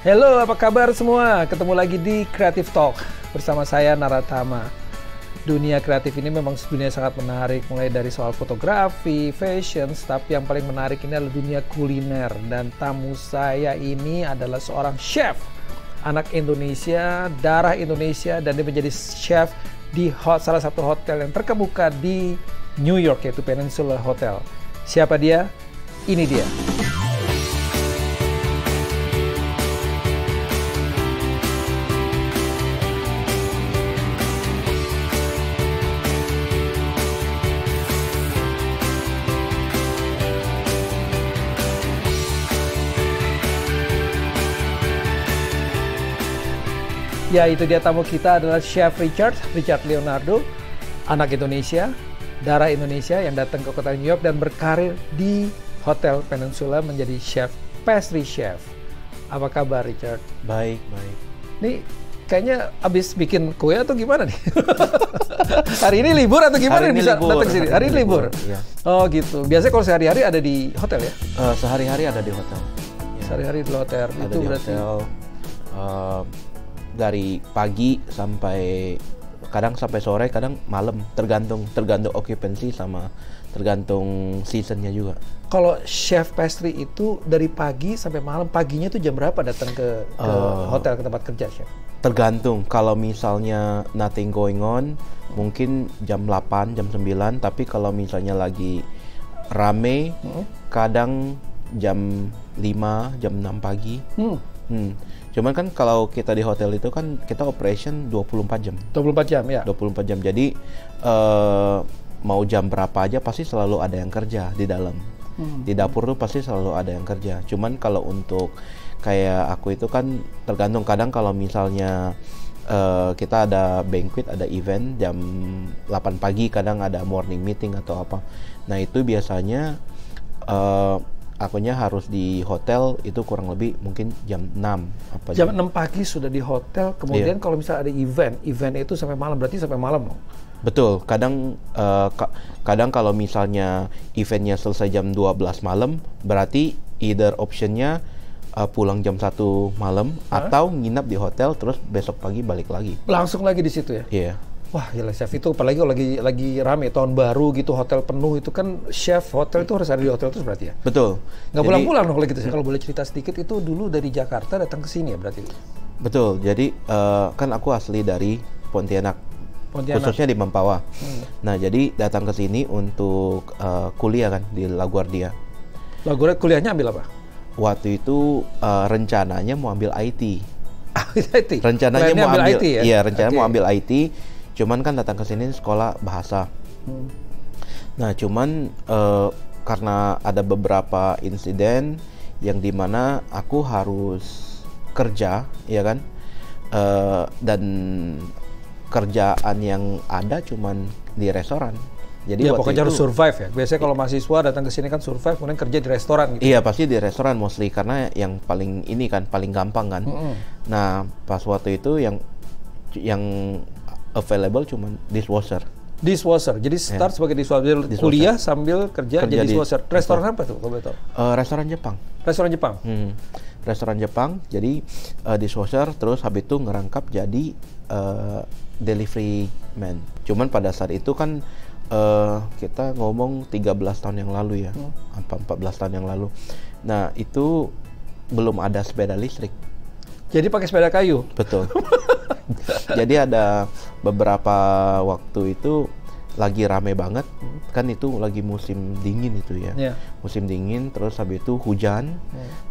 Halo, apa kabar semua? Ketemu lagi di Creative Talk bersama saya Naratama. Dunia kreatif ini memang dunia sangat menarik, mulai dari soal fotografi, fashion, tapi yang paling menarik ini adalah dunia kuliner. Dan tamu saya ini adalah seorang chef, anak Indonesia, darah Indonesia, dan dia menjadi chef di salah satu hotel yang terkemuka di New York, yaitu Peninsula Hotel. Siapa dia? Ini dia. Ya, itu dia tamu kita adalah Chef Richard Leonardo, anak Indonesia, darah Indonesia yang datang ke kota New York dan berkarir di Hotel Peninsula menjadi chef, pastry chef. Apa kabar, Richard? Baik, baik. Nih, kayaknya abis bikin kue atau gimana nih? Hari ini libur atau gimana bisa datang ke sini? Hari ini libur? Ya. Oh gitu. Biasanya kalau sehari-hari ada di hotel ya? Sehari-hari ada di hotel. Ya. Sehari-hari di hotel. Ada itu di berarti hotel. Dari pagi sampai kadang sampai sore, kadang malam, tergantung occupancy sama tergantung seasonnya juga. Kalau chef pastry itu dari pagi sampai malam, paginya tuh jam berapa datang ke hotel, ke tempat kerja, chef? Tergantung. Kalau misalnya nothing going on, mungkin jam 8, jam 9, tapi kalau misalnya lagi rame, kadang jam 5, jam 6 pagi. Cuman kan kalau kita di hotel itu kan kita operation 24 jam. 24 jam ya? 24 jam. Jadi mau jam berapa aja pasti selalu ada yang kerja di dalam. Di dapur tuh pasti selalu ada yang kerja. Cuman kalau untuk kayak aku itu kan tergantung. Kadang kalau misalnya kita ada banquet, ada event jam 8 pagi, kadang ada morning meeting atau apa. Nah itu biasanya akunya harus di hotel itu kurang lebih mungkin jam 6. Jam 6 pagi sudah di hotel, kemudian kalau misalnya ada event itu sampai malam, berarti sampai malam dong? Betul, kadang kalau misalnya eventnya selesai jam 12 malam, berarti either optionnya pulang jam 1 malam atau nginap di hotel terus besok pagi balik lagi. Langsung lagi di situ ya? Iya. Wah gila, chef itu apalagi kalau lagi rame tahun baru gitu, hotel penuh, itu kan chef hotel itu harus ada di hotel terus berarti ya? Betul. Nggak pulang-pulang dong kalau gitu. Kalau boleh cerita sedikit, itu dulu dari Jakarta datang ke sini ya berarti? Betul, jadi kan aku asli dari Pontianak. Khususnya di Mempawah. Nah jadi datang ke sini untuk kuliah kan di LaGuardia. LaGuardia kuliahnya ambil apa? Waktu itu rencananya mau ambil IT. IT? Rencananya mau ambil IT ya? Iya, rencananya mau ambil IT. Cuman kan datang ke sini sekolah bahasa. Nah, cuman karena ada beberapa insiden yang dimana aku harus kerja, ya kan? Dan kerjaan yang ada cuman di restoran. Jadi ya pokoknya harus survive ya. Biasanya kalau mahasiswa datang ke sini kan survive, kemudian kerja di restoran gitu. Iya, pasti di restoran mostly karena yang paling ini kan paling gampang kan. Nah, pas waktu itu yang available cuma dishwasher. Jadi start sebagai dishwasher, kuliah sambil kerja jadi dishwasher. Restoran apa tuh kalau boleh tahu? Restoran Jepang. Restoran Jepang? Restoran Jepang, jadi dishwasher, terus habis itu ngerangkap jadi delivery man. Cuman pada saat itu kan kita ngomong 13 tahun yang lalu ya, apa 14 tahun yang lalu. Nah itu belum ada sepeda listrik. Jadi pakai sepeda kayu? Betul. Jadi ada beberapa waktu itu lagi rame banget, kan itu lagi musim dingin itu ya. Musim dingin, terus habis itu hujan,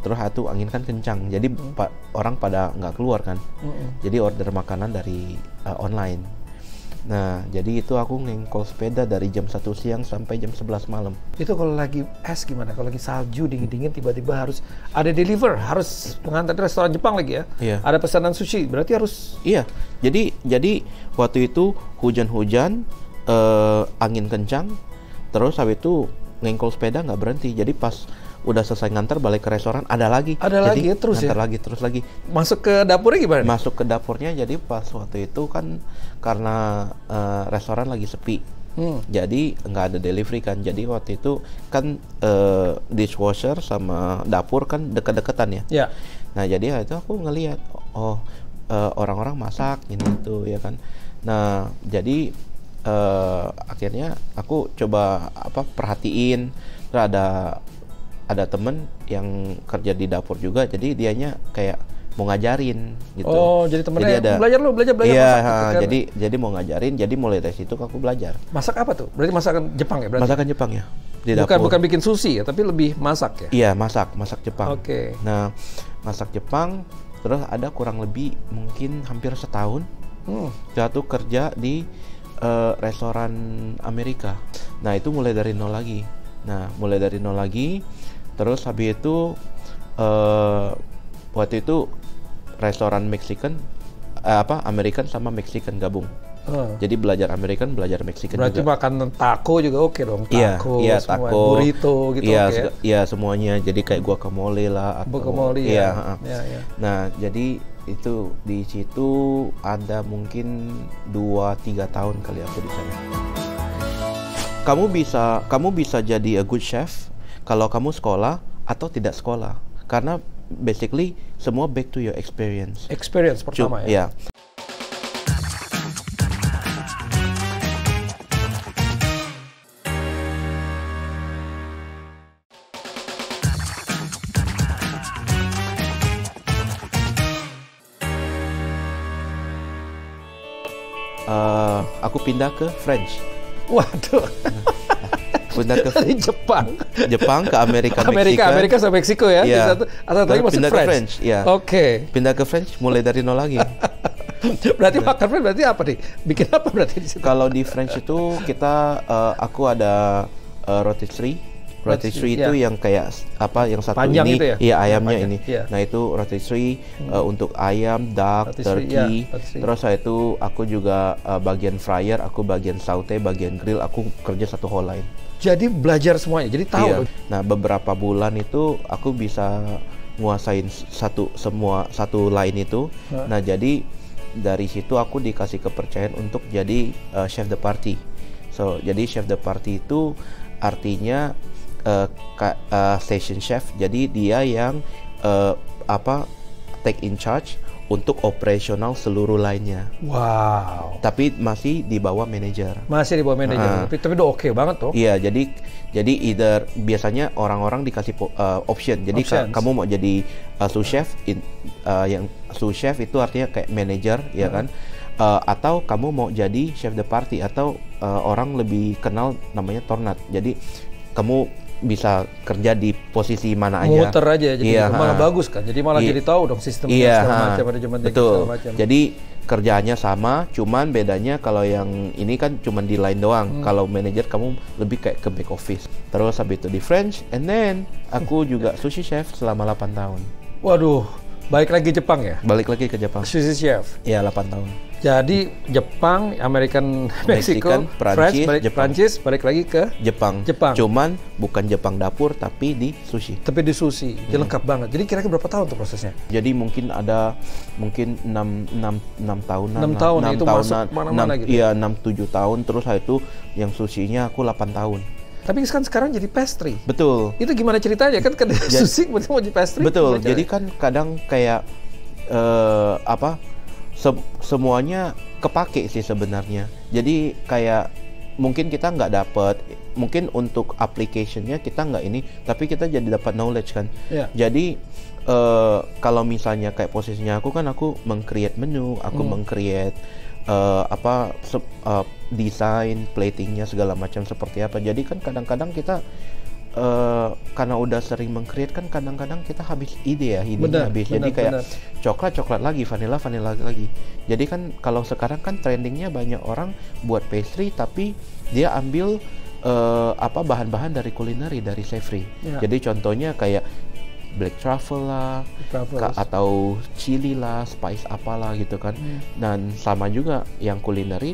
terus itu angin kan kencang. Jadi orang pada nggak keluar kan. Jadi order makanan dari online. Nah, jadi itu aku ngengkol sepeda dari jam 1 siang sampai jam 11 malam. Itu kalau lagi es gimana? Kalau lagi salju, dingin-dingin, tiba-tiba harus ada deliver, harus pengantar di restoran Jepang lagi ya? Iya. Ada pesanan sushi, berarti harus... Iya, jadi waktu itu hujan-hujan, angin kencang, terus habis itu ngengkol sepeda nggak berhenti. Jadi pas udah selesai ngantar balik ke restoran ada lagi jadi terus ngantar ya terus lagi masuk ke dapurnya gimana? Masuk ke dapurnya, jadi pas waktu itu kan karena restoran lagi sepi, Jadi nggak ada delivery kan. Jadi waktu itu kan dishwasher sama dapur kan dekat-dekatan ya. Yeah. Nah jadi itu aku ngelihat, orang-orang masak ini itu ya kan. Nah jadi akhirnya aku coba perhatiin. Terus ada temen yang kerja di dapur juga. Jadi dianya kayak mau ngajarin gitu. Oh, jadi temennya belajar iya, masak gitu kan? jadi mau ngajarin. Jadi mulai dari situ aku belajar. Masak apa tuh? Berarti masakan Jepang ya? Masakan Jepang ya. Di dapur. Bukan bikin sushi ya, tapi lebih masak ya? Iya, masak Jepang. Oke. Nah, masak Jepang terus ada kurang lebih mungkin hampir setahun. Jatuh kerja di restoran Amerika. Nah, itu mulai dari nol lagi. Terus habis itu waktu itu restoran Mexican American sama Mexican gabung. Jadi belajar American, belajar Mexican. Berarti juga. Makan taco juga oke dong. Taco, iya, taco, burrito gitu ya. Iya, semuanya. Jadi kayak guacamole lah atau guacamole ya. Nah, jadi itu di situ ada mungkin 2-3 tahun kali aku di sana. Kamu bisa jadi a good chef kalau kamu sekolah atau tidak sekolah. Karena basically semua back to your experience. Experience pertama ya. Aku pindah ke French. Waduh. Pindah ke dari Jepang ke Amerika sama Meksiko ya. Iya. Atau lagi masuk French. Ya. Oke. Pindah ke French mulai dari nol lagi. Berarti makan French berarti apa nih? Bikin apa berarti di situ? Kalau di French itu aku ada rotisserie. Rotisserie itu yang kayak yang satu panjang ini, itu ya? Iya ayamnya panjang, ini. Iya. Nah itu rotisserie untuk ayam, duck, turkey. Terus itu aku juga bagian fryer, aku bagian saute, bagian grill. Aku kerja satu whole line. Jadi belajar semuanya, jadi tahu. Iya. Nah beberapa bulan itu aku bisa nguasain satu line itu. Nah jadi dari situ aku dikasih kepercayaan untuk jadi chef de partie. Jadi chef de partie itu artinya station chef. Jadi dia yang take in charge untuk operasional seluruh lainnya. Wow. Tapi masih di bawah manajer. Masih di bawah manajer. Tapi udah oke banget tuh. Iya, jadi either biasanya orang-orang dikasih option. Jadi kamu mau jadi sous chef, yang sous chef itu artinya kayak manajer, ya kan? Atau kamu mau jadi chef de partie atau orang lebih kenal namanya tornat. Jadi kamu bisa kerja di posisi mana aja. Muter aja, jadi malah bagus kan. Jadi malah jadi tahu dong sistemnya segala macam, manajemen segala macam. Jadi kerjaannya sama, cuman bedanya kalau yang ini kan cuman di line doang. Kalau manajer kamu lebih kayak ke back office. Terus habis itu di French, and then aku juga sushi chef selama 8 tahun. Waduh, balik lagi Jepang ya? Balik lagi ke Jepang. Sushi chef? Iya, 8 tahun. Jadi Jepang, Meksiko, Prancis, balik lagi ke Jepang. Cuman bukan Jepang dapur, tapi di sushi. Jadi lengkap banget. Jadi kira-kira berapa tahun tuh prosesnya? Jadi mungkin ada 6 tahunan. 6 tahun, itu masuk mana-mana gitu? Iya, 6-7 tahun. Terus itu yang sushinya aku 8 tahun. Tapi kan sekarang jadi pastry. Betul. Itu gimana ceritanya? Kan sushi mau jadi pastry. Betul. Jadi kan kadang kayak semuanya kepake sih sebenarnya. Jadi kayak mungkin kita nggak dapet, mungkin untuk application-nya kita nggak ini, tapi kita jadi dapat knowledge kan. Yeah. Jadi kalau misalnya kayak posisinya aku meng-create menu, aku meng-create desain, platingnya segala macam seperti apa. Jadi kan kadang-kadang kita karena udah sering meng-create kan kadang-kadang kita habis ide ya, idenya habis. Jadi kayak coklat lagi, vanilla lagi. Jadi kan kalau sekarang kan trendingnya banyak orang buat pastry tapi dia ambil bahan-bahan dari kulineri, dari savory. Yeah. Jadi contohnya kayak black truffle lah, atau chili lah, spice apalah gitu kan. Dan sama juga yang kulineri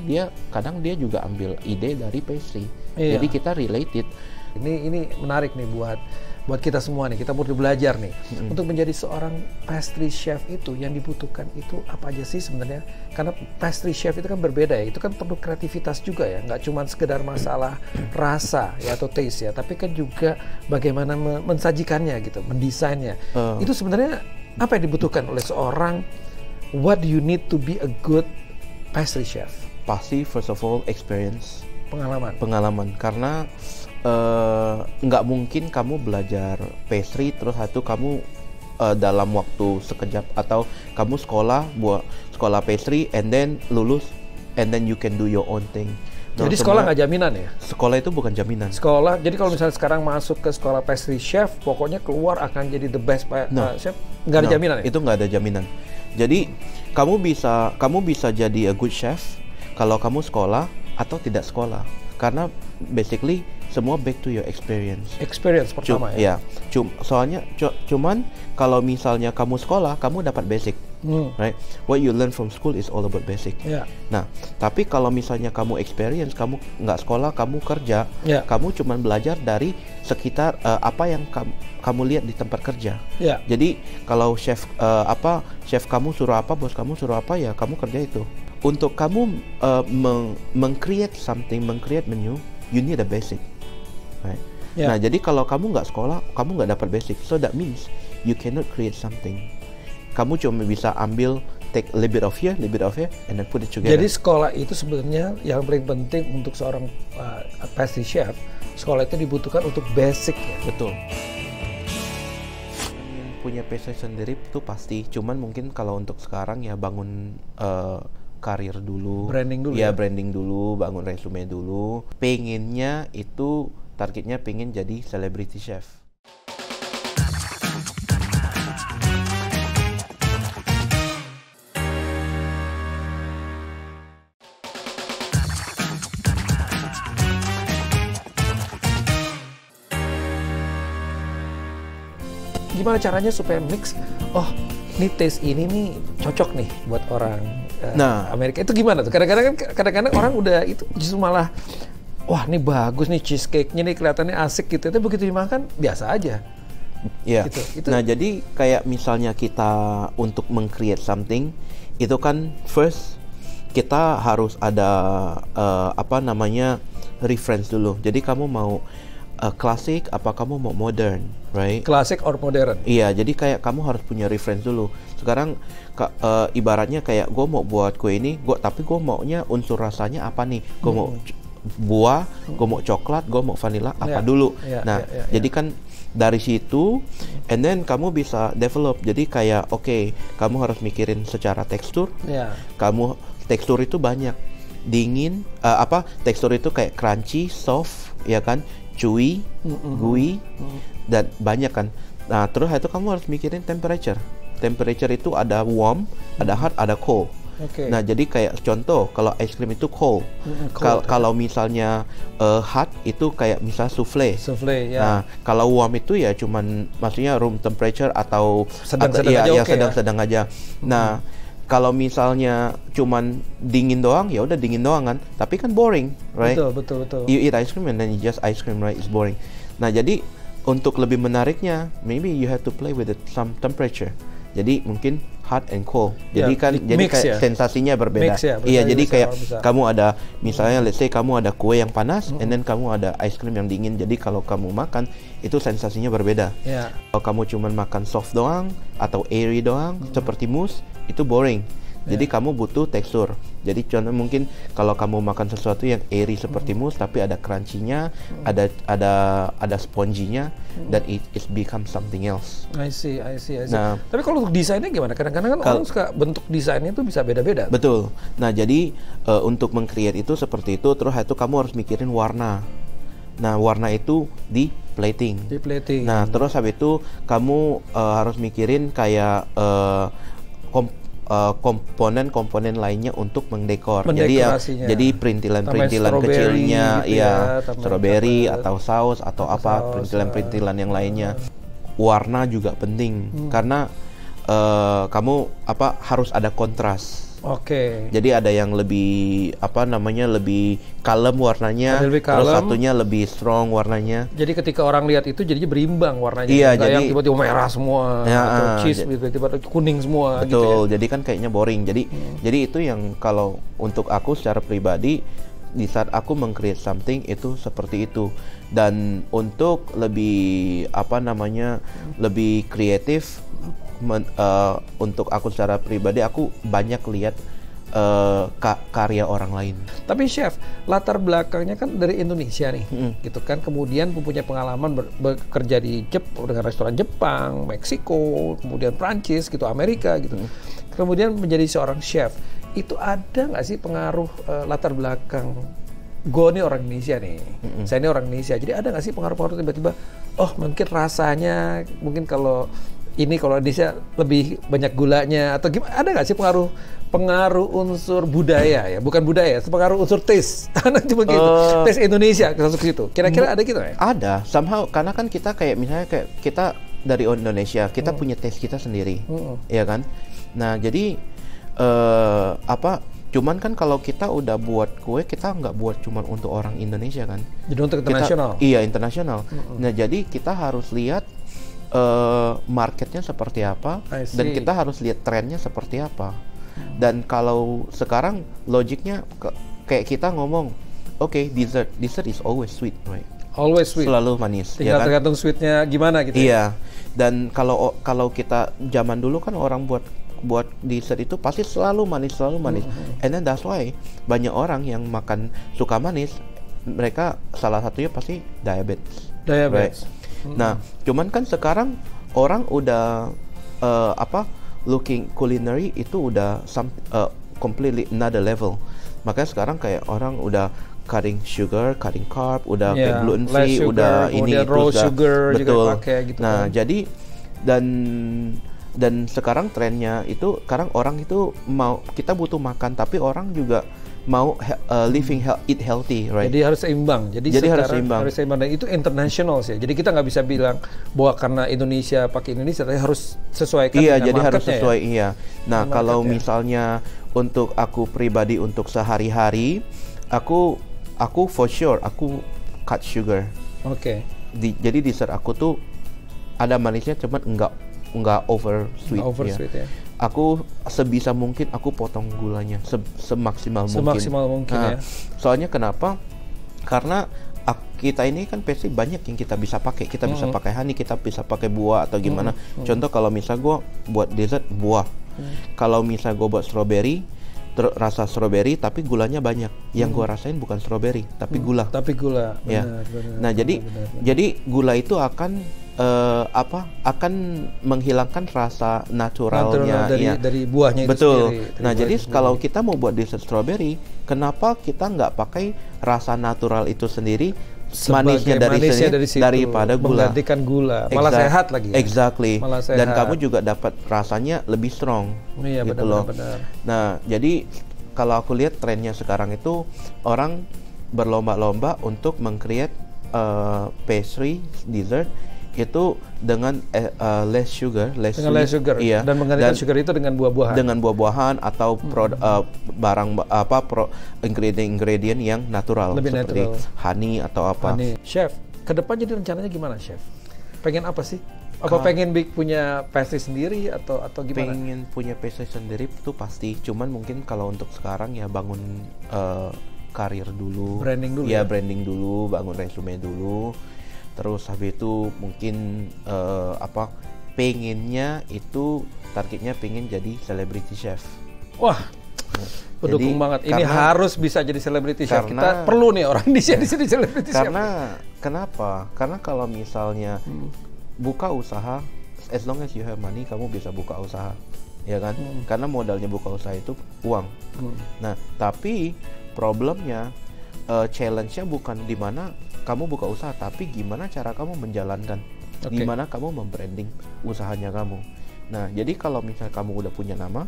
kadang dia juga ambil ide dari pastry. Jadi kita related. Ini menarik nih buat buat kita semua nih, kita perlu belajar nih untuk menjadi seorang pastry chef itu yang dibutuhkan itu apa aja sih sebenarnya? Karena pastry chef itu kan berbeda ya, itu kan perlu kreativitas juga ya, nggak cuma sekedar masalah rasa ya atau taste ya, tapi kan juga bagaimana mensajikannya gitu, mendesainnya. Itu sebenarnya apa yang dibutuhkan oleh seorang, what do you need to be a good pastry chef? Pasti first of all experience, pengalaman, karena nggak mungkin kamu belajar pastry terus itu kamu dalam waktu sekejap, atau kamu sekolah pastry and then lulus and then you can do your own thing. Jadi sekolah nggak jaminan ya? Sekolah itu bukan jaminan. Sekolah, jadi kalau misalnya sekarang masuk ke sekolah pastry chef, pokoknya keluar akan jadi the best chef, nggak ada jaminan ya? Itu nggak ada jaminan. Jadi kamu bisa jadi a good chef kalau kamu sekolah atau tidak sekolah, karena basically semua back to your experience. Experience pertama ya. Soalnya cuman kalau misalnya kamu sekolah, kamu dapat basic, right? What you learn from school is all about basic. Yeah. Nah, tapi kalau misalnya kamu experience, kamu nggak sekolah, kamu kerja, kamu cuman belajar dari sekitar apa yang kamu lihat di tempat kerja. Yeah. Jadi kalau chef kamu suruh apa, bos kamu suruh apa, ya kamu kerja itu. Untuk kamu meng-create something, meng-create menu, you need a basic. Right. Yeah. Nah, jadi kalau kamu nggak sekolah, kamu nggak dapat basic. So that means you cannot create something. Kamu cuma bisa take a little bit of here, and then put it together. Jadi sekolah itu sebenarnya yang paling penting untuk seorang pastry chef. Sekolah itu dibutuhkan untuk basic ya. Betul. Punya pastry sendiri itu pasti. Cuman mungkin kalau untuk sekarang ya bangun karir dulu, branding dulu, bangun resume dulu. Pengennya itu targetnya pengen jadi celebrity chef. Gimana caranya supaya mix? Oh, ini taste ini nih cocok nih buat orang Amerika. Itu gimana tuh? Kadang-kadang orang udah itu justru malah, wah ini bagus nih cheesecake-nya nih kelihatannya asik gitu. Tapi begitu dimakan biasa aja. Iya. Gitu. Nah, jadi kayak misalnya kita untuk meng-create something, itu kan first kita harus ada reference dulu. Jadi kamu mau klasik apa kamu mau modern, right? Klasik or modern? Iya, jadi kayak kamu harus punya reference dulu. Sekarang ibaratnya kayak gue mau buat kue ini, tapi gue maunya unsur rasanya apa nih? Gue mau buah, gue mau coklat, gue mau vanilla, apa dulu? Jadi kan dari situ, and then kamu bisa develop. Jadi kayak kamu harus mikirin secara tekstur. Kamu tekstur itu banyak, dingin, tekstur itu kayak crunchy, soft, ya kan? Chewy, gooey, dan banyak kan. Nah, terus itu kamu harus mikirin temperature. Temperature itu ada warm, ada hot, ada cold. Nah, jadi kayak contoh, kalau ice cream itu cold. Kalau misalnya hot itu kayak misal souffle. Nah, kalau warm itu ya cuman maksudnya room temperature atau sedang-sedang aja. Nah, kalau misalnya cuman dingin doang, ya udah dingin doang kan. Tapi kan boring, right? Betul. You eat ice cream and then you just ice cream, right? It's boring. Nah, jadi untuk lebih menariknya, maybe you have to play with some temperature. Jadi mungkin hot and cold. Jadi kayak sensasinya berbeda. Iya, jadi kayak kamu ada misalnya let's say kamu ada kue yang panas and then kamu ada ice cream yang dingin. Jadi kalau kamu makan itu sensasinya berbeda. Kalau kamu cuma makan soft doang atau airy doang seperti mousse, itu boring. Jadi kamu butuh tekstur. Jadi contoh mungkin kalau kamu makan sesuatu yang airy seperti mousse tapi ada crunchy-nya, ada spongy-nya, dan it become something else. I see. Nah, tapi kalau untuk desainnya gimana? Kadang-kadang kan orang suka bentuk desainnya itu bisa beda-beda. Betul. Nah, jadi untuk meng-create itu seperti itu, terus itu kamu harus mikirin warna. Nah, warna itu di plating. Nah, terus habis itu kamu harus mikirin kayak komponen lainnya untuk mendekor. Jadi perintilan kecilnya, strawberry atau saus atau perintilan yang lainnya. Warna juga penting karena kamu harus ada kontras. Oke. Jadi ada yang lebih apa namanya lebih kalem warnanya, Ada lebih terus kalem. satunya lebih strong warnanya. Jadi ketika orang lihat itu jadinya berimbang warnanya. Iya, Nggak jadi yang tiba-tiba merah semua Ya, atau cheese tiba-tiba kuning semua gitu ya. Betul, jadi kan kayaknya boring. Jadi itu yang kalau untuk aku secara pribadi di saat aku meng-create something itu seperti itu. Dan untuk lebih apa namanya lebih kreatif untuk aku secara pribadi aku banyak lihat karya orang lain. Tapi chef, latar belakangnya kan dari Indonesia nih, gitu kan. Kemudian mempunyai pengalaman bekerja di dengan restoran Jepang, Meksiko, kemudian Prancis, gitu, Amerika, gitu. Kemudian menjadi seorang chef. Itu ada nggak sih pengaruh latar belakang? Gue nih orang Indonesia nih, saya ini orang Indonesia. Jadi ada nggak sih pengaruh-pengaruh tiba-tiba? Oh, mungkin rasanya, mungkin kalau Indonesia lebih banyak gulanya atau gimana? Ada nggak sih pengaruh unsur budaya ya, bukan budaya, pengaruh unsur taste, nanti begitu, taste Indonesia seperti itu. Kira-kira ada gitu ya? Ada, somehow karena kan kita kayak misalnya kayak kita dari Indonesia, kita punya taste kita sendiri, ya kan? Nah jadi cuman kan kalau kita udah buat kue, kita nggak buat cuman untuk orang Indonesia kan? Jadi untuk internasional? Iya internasional. Nah jadi kita harus lihat marketnya seperti apa, dan kita harus lihat trennya seperti apa. Dan kalau sekarang logiknya kayak kita ngomong, oke, dessert is always sweet, right? Always sweet. Selalu manis. Tinggal ya kan? Tergantung sweetnya gimana gitu. Iya. Dan kalau kita zaman dulu kan orang buat dessert itu pasti selalu manis. And then that's why banyak orang yang suka manis, mereka salah satunya pasti diabetes. Right? Nah, cuman kan sekarang orang udah looking culinary itu udah completely another level. Makanya sekarang kayak orang udah cutting sugar, cutting carb, udah kayak gluten free, udah ini raw sugar betul. Juga pakai gitu. Nah, jadi dan sekarang trennya itu sekarang orang itu kita butuh makan, tapi orang juga mau eat healthy, right? Jadi harus seimbang. Jadi harus seimbang. Dan itu international sih. Jadi kita nggak bisa bilang bahwa karena Indonesia pakai Indonesia, tapi harus sesuaikan dengan jadi harus sesuai ya? Iya. Nah, kalau misalnya untuk aku pribadi untuk sehari-hari, aku for sure aku cut sugar. Oke. Jadi dessert aku tuh ada manisnya, cuman enggak over sweet. Ya. Aku sebisa mungkin aku potong gulanya semaksimal mungkin ya. Soalnya kenapa? Karena kita ini kan pasti banyak yang kita bisa pakai. Kita bisa pakai honey, kita bisa pakai buah atau gimana. Contoh kalau misal gue buat dessert buah, kalau misal gue buat strawberry, rasa strawberry tapi gulanya banyak. Yang gue rasain bukan strawberry tapi gula. Benar, ya. Nah jadi gula itu akan akan menghilangkan rasa naturalnya dari buahnya itu betul. Sendiri. Nah jadi kalau kita mau buat dessert strawberry, kenapa kita nggak pakai rasa natural itu sendiri, manisnya daripada gula, menggantikan gula, malah sehat lagi ya? Exactly. Malah sehat. Dan kamu juga dapat rasanya lebih strong. Iya, gitu loh. Nah jadi kalau aku lihat trennya sekarang itu orang berlomba-lomba untuk meng-create pastry dessert itu dengan less sugar, iya. Dan menggantikan sugar itu dengan buah-buahan, atau ingredient yang natural, lebih seperti honey atau apa. Chef, ke depan jadi rencananya gimana, Chef? Pengen apa sih? Apa pengen punya pastry sendiri atau gimana? Pengen punya pastry sendiri itu pasti. Cuman mungkin kalau untuk sekarang ya bangun karir dulu, branding dulu, branding dulu, bangun resume dulu. Terus habis itu mungkin pengennya itu targetnya pengen jadi celebrity chef. Wah, pendukung banget. Ini harus bisa jadi celebrity chef. Kita perlu nih orang di sini celebrity chef. Kenapa? Karena kalau misalnya buka usaha, as long as you have money, kamu bisa buka usaha, ya kan? Karena modalnya buka usaha itu uang. Nah, tapi problemnya, challenge-nya bukan di mana kamu buka usaha, tapi gimana cara kamu menjalankan, gimana kamu membranding usahanya kamu. Nah, jadi kalau misalnya kamu udah punya nama,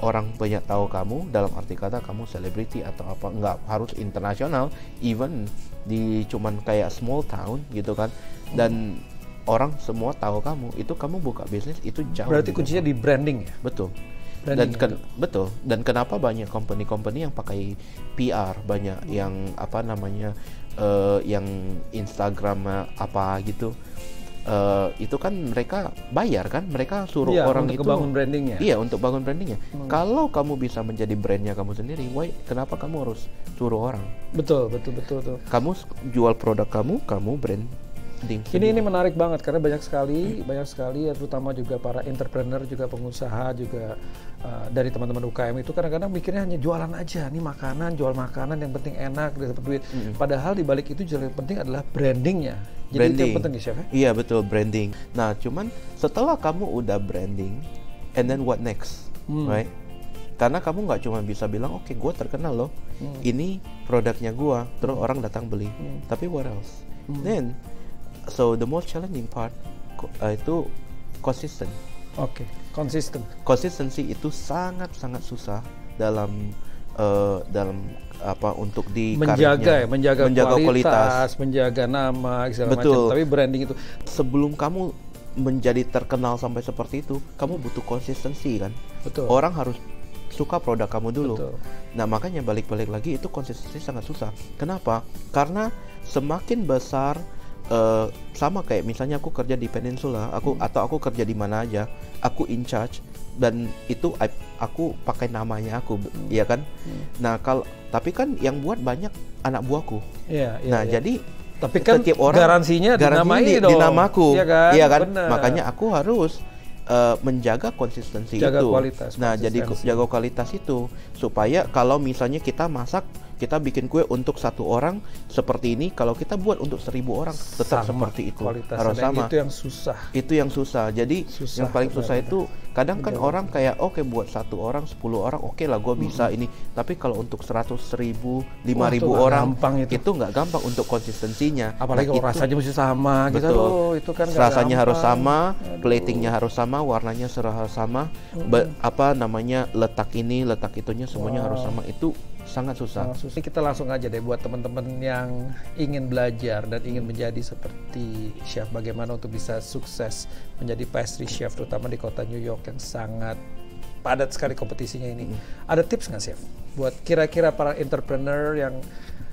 orang banyak tahu kamu, dalam arti kata kamu selebriti atau apa, nggak harus internasional, even di cuman kayak small town gitu kan, dan orang semua tahu kamu, itu kamu buka bisnis itu jauh. Berarti kuncinya di branding ya? Betul. Betul. Dan kenapa banyak company-company yang pakai PR, banyak yang apa namanya yang Instagram apa gitu. Itu kan mereka bayar kan, mereka suruh orang untuk itu bangun brandingnya. Iya, untuk bangun brandingnya. Kalau kamu bisa menjadi brandnya kamu sendiri, kenapa kamu harus suruh orang? Betul. Kamu jual produk kamu branding. Ini menarik banget karena banyak sekali ya, terutama juga para entrepreneur, juga pengusaha, juga dari teman-teman UKM itu kadang-kadang mikirnya hanya jualan aja, nih jual makanan yang penting enak, dapat duit. Padahal di balik itu yang penting adalah brandingnya. Jadi itu yang penting ya, Chef? Iya betul, branding. Nah, cuman setelah kamu udah branding, and then what next, right? Karena kamu nggak cuma bisa bilang, oke, gue terkenal loh, ini produknya gue, terus orang datang beli. Tapi what else? Then so the most challenging part itu consistent. Konsisten. Consistency itu sangat susah dalam apa untuk di menjaga kualitas, menjaga nama segala macam. Tapi branding itu sebelum kamu menjadi terkenal sampai seperti itu, kamu butuh konsistensi kan. Betul. Orang harus suka produk kamu dulu. Betul. Nah, makanya balik lagi itu konsistensi sangat susah. Kenapa? Karena semakin besar sama kayak misalnya aku kerja di Peninsula, atau aku kerja di mana aja, aku in charge dan itu aku pakai namanya aku, ya kan? Nah, tapi kan yang buat banyak anak buahku. Jadi tapi kan setiap orang garansinya di namaku, iya kan? Makanya aku harus menjaga konsistensi jaga itu. Kualitas, nah, jadi jaga kualitas itu supaya kalau misalnya kita masak, kita bikin kue untuk 1 orang seperti ini, kalau kita buat untuk 1.000 orang tetap seperti itu, harus sama. Itu yang susah. Jadi yang paling susah itu kadang kan orang kayak oke, buat 1 orang, 10 orang oke lah gue bisa ini. Tapi kalau untuk 100, 1.000, 5.000 orang itu nggak gampang untuk konsistensinya. Apalagi kalau rasanya mesti sama gitu. Itu kan rasanya harus sama, platingnya harus sama, warnanya harus sama, letak ini, letak itunya semuanya harus sama. Itu sangat susah. Kita langsung aja deh buat teman-teman yang ingin belajar dan ingin menjadi seperti chef, bagaimana untuk bisa sukses menjadi pastry chef, terutama di kota New York yang sangat padat sekali kompetisinya ini. Ada tips nggak, Chef, buat kira-kira para entrepreneur yang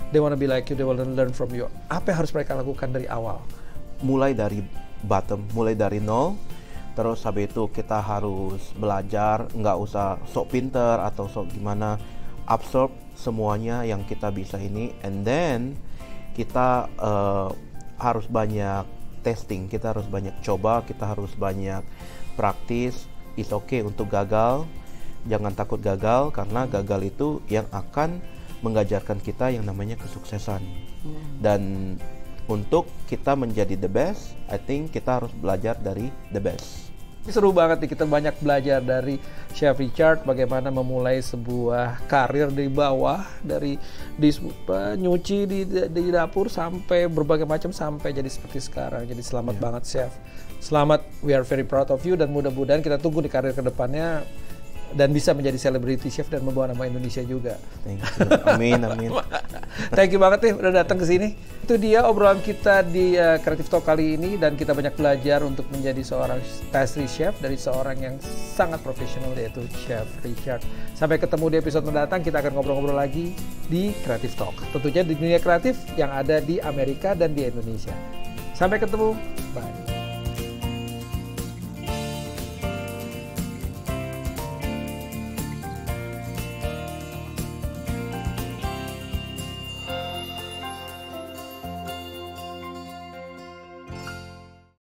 they wanna be like you, they wanna learn from you? Apa yang harus mereka lakukan dari awal? Mulai dari bottom, mulai dari nol. Terus habis itu kita harus belajar, nggak usah sok pinter atau sok gimana, absorb semuanya yang kita bisa ini, and then kita harus banyak testing, kita harus banyak coba, kita harus banyak praktis. It's okay untuk gagal, jangan takut gagal, karena gagal itu yang akan mengajarkan kita yang namanya kesuksesan. Dan untuk kita menjadi the best, I think kita harus belajar dari the best. Ini seru banget nih, kita banyak belajar dari Chef Richard bagaimana memulai sebuah karir dari bawah, dari nyuci di dapur sampai berbagai macam sampai jadi seperti sekarang. Jadi selamat banget, Chef. Selamat, we are very proud of you, dan mudah-mudahan kita tunggu di karir kedepannya dan bisa menjadi celebrity chef dan membawa nama Indonesia juga. Thank you. Amin. Thank you banget nih udah datang ke sini. Itu dia obrolan kita di Creative Talk kali ini, dan kita banyak belajar untuk menjadi seorang pastry chef dari seorang yang sangat profesional, yaitu Chef Richard. Sampai ketemu di episode mendatang, kita akan ngobrol-ngobrol lagi di Creative Talk. Tentunya di dunia kreatif yang ada di Amerika dan di Indonesia. Sampai ketemu, bye.